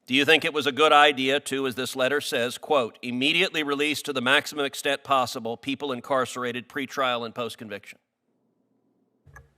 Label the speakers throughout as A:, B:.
A: Do you think it was a good idea to, as this letter says, quote, immediately release to the maximum extent possible people incarcerated pre-trial and post-conviction?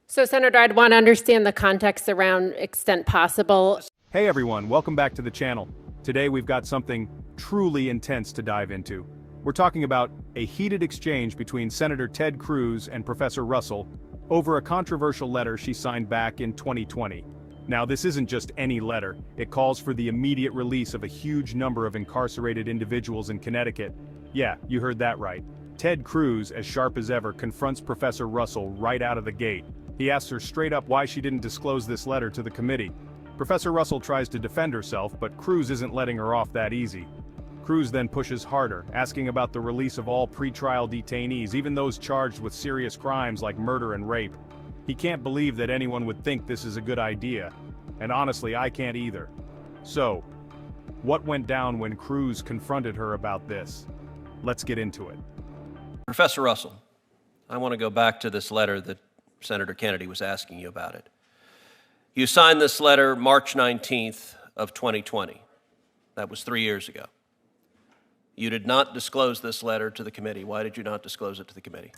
B: So, Senator, I'd want to understand the context around extent possible.
C: Hey everyone, welcome back to the channel. Today we've got something truly intense to dive into. We're talking about a heated exchange between Senator Ted Cruz and Professor Russell over a controversial letter she signed back in 2020. Now, this isn't just any letter. It calls for the immediate release of a huge number of incarcerated individuals in Connecticut. Yeah, you heard that right. Ted Cruz, as sharp as ever, confronts Professor Russell right out of the gate. He asks her straight up why she didn't disclose this letter to the committee. Professor Russell tries to defend herself, but Cruz isn't letting her off that easy. Cruz then pushes harder, asking about the release of all pretrial detainees, even those charged with serious crimes like murder and rape. He can't believe that anyone would think this is a good idea. And honestly, I can't either. So, what went down when Cruz confronted her about this? Let's get into it.
A: Professor Russell, I want to go back to this letter that Senator Kennedy was asking you about it. You signed this letter March 19th of 2020. That was 3 years ago. You did not disclose this letter to the committee. Why did you not disclose it to the committee?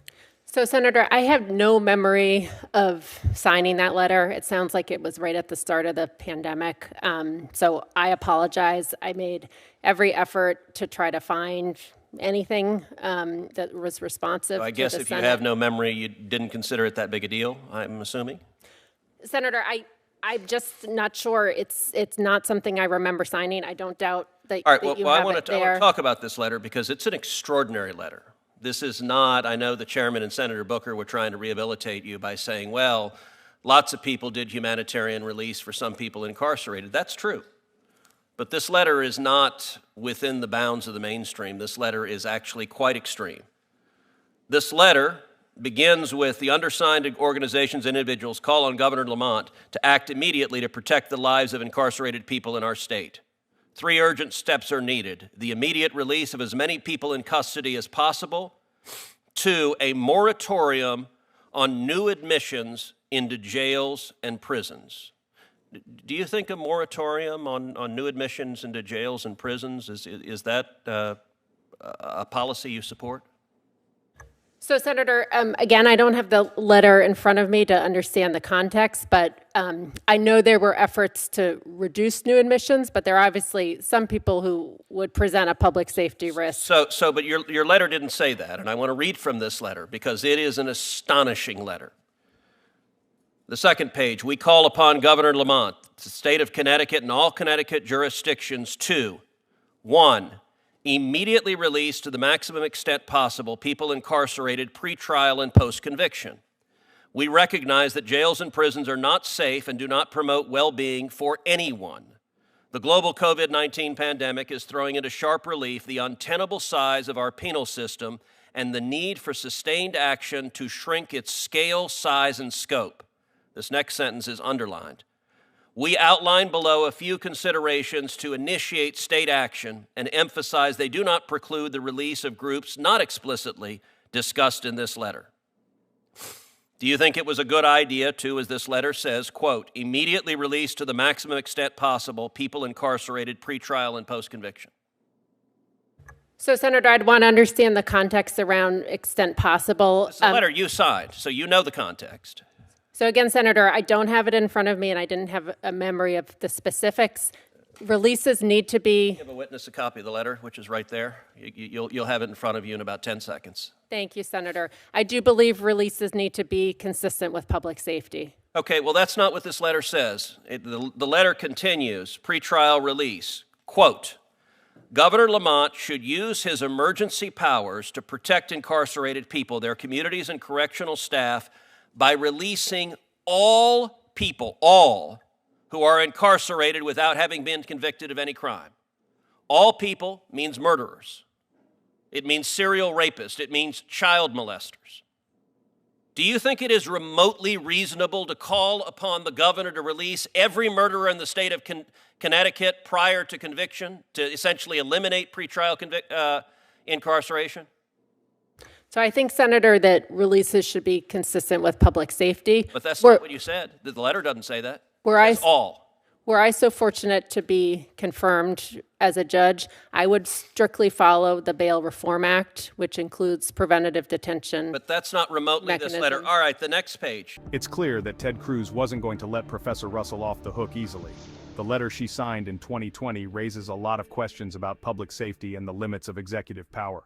B: So, Senator, I have no memory of signing that letter. It sounds like it was right at the start of the pandemic. So I apologize. I made every effort to try to find anything that was responsive
A: So I guess if
B: Senate.
A: you have no memory, you didn't consider it that big a deal, I'm assuming?
B: Senator, I'm just not sure. It's not something I remember signing. I don't doubt that,
A: All right,
B: that you
A: I
B: have
A: want
B: it
A: to
B: there.
A: talk about this letter because it's an extraordinary letter. This is not, I know the chairman and Senator Booker were trying to rehabilitate you by saying, well, lots of people did humanitarian release for some people incarcerated. That's true. But this letter is not within the bounds of the mainstream. This letter is actually quite extreme. This letter begins with the undersigned organizations and individuals call on Governor Lamont to act immediately to protect the lives of incarcerated people in our state. 3 urgent steps are needed: the immediate release of as many people in custody as possible, 2, a moratorium on new admissions into jails and prisons. Do you think a moratorium on new admissions into jails and prisons, is that a policy you support?
B: So, Senator, again, I don't have the letter in front of me to understand the context, but I know there were efforts to reduce new admissions, but there are obviously some people who would present a public safety risk.
A: But your letter didn't say that, and I want to read from this letter because it is an astonishing letter. The second page, we call upon Governor Lamont, the state of Connecticut, and all Connecticut jurisdictions to, 1, immediately release to the maximum extent possible people incarcerated pre-trial and post-conviction. We recognize that jails and prisons are not safe and do not promote well-being for anyone. The global COVID-19 pandemic is throwing into sharp relief the untenable size of our penal system and the need for sustained action to shrink its scale, size, and scope. This next sentence is underlined. We outline below a few considerations to initiate state action and emphasize they do not preclude the release of groups not explicitly discussed in this letter. Do you think it was a good idea to, as this letter says, quote, immediately release to the maximum extent possible people incarcerated pre-trial and post-conviction?
B: So, Senator, I'd want to understand the context around extent possible.
A: It's the letter you signed, so you know the context.
B: So again, Senator, I don't have it in front of me, and I didn't have a memory of the specifics. Releases need to be...
A: Give a witness a copy of the letter, which is right there. You'll have it in front of you in about 10 seconds.
B: Thank you, Senator. I do believe releases need to be consistent with public safety.
A: Okay, well, that's not what this letter says. The letter continues, pretrial release, quote, Governor Lamont should use his emergency powers to protect incarcerated people, their communities, and correctional staff by releasing all people, all who are incarcerated without having been convicted of any crime. All people means murderers. It means serial rapists. It means child molesters. Do you think it is remotely reasonable to call upon the governor to release every murderer in the state of Connecticut prior to conviction, to essentially eliminate pretrial incarceration?
B: So I think, Senator, that releases should be consistent with public safety.
A: But that's not what you said. The letter doesn't say that. It's all.
B: Were I so fortunate to be confirmed as a judge, I would strictly follow the Bail Reform Act, which includes preventative detention.
A: But that's not remotely this letter.
B: mechanism.
A: All right, the next page.
C: It's clear that Ted Cruz wasn't going to let Professor Russell off the hook easily. The letter she signed in 2020 raises a lot of questions about public safety and the limits of executive power.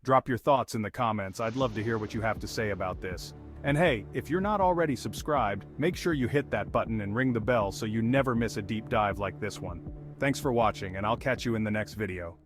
C: Drop your thoughts in the comments. I'd love to hear what you have to say about this. And hey, if you're not already subscribed, make sure you hit that button and ring the bell so you never miss a deep dive like this one. Thanks for watching, and I'll catch you in the next video.